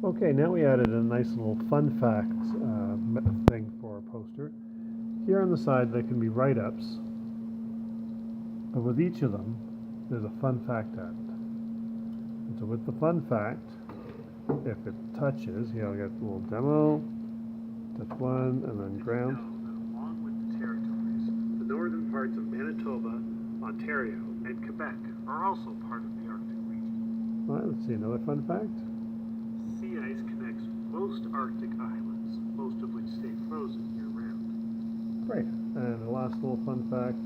Okay, now we added a nice little fun fact thing for a poster. Here on the side there can be write-ups, but with each of them there's a fun fact at it. And so with the fun fact, if it touches, here I'll get a little demo, touch one, and then ground. Along with the territories, the northern parts of Manitoba, Ontario, and Quebec are also part of the Arctic region. All right, let's see another fun fact. Sea ice connects most Arctic islands, most of which stay frozen year-round. Great. And the last little fun fact.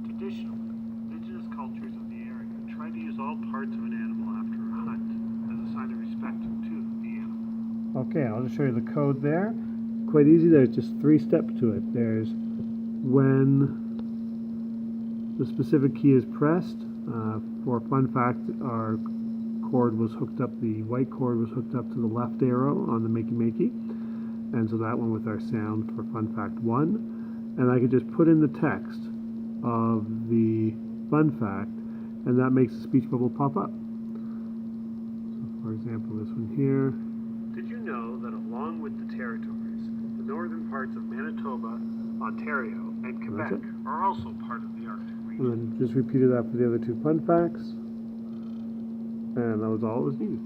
Traditionally, indigenous cultures of the area try to use all parts of an animal after a hunt as a sign of respect to the animal. Okay, I'll just show you the code there. Quite easy. There's just 3 steps to it. There's when the specific key is pressed. For fun fact, our cord was hooked up, the white cord was hooked up to the left arrow on the Makey Makey, and so that went with our sound for fun fact 1. And I could just put in the text of the fun fact, and that makes the speech bubble pop up. So for example, this one here. Did you know that along with the territories, the northern parts of Manitoba, Ontario, and Quebec are also part of the Arctic region? And then just repeated that for the other 2 fun facts. And that was all it was needed.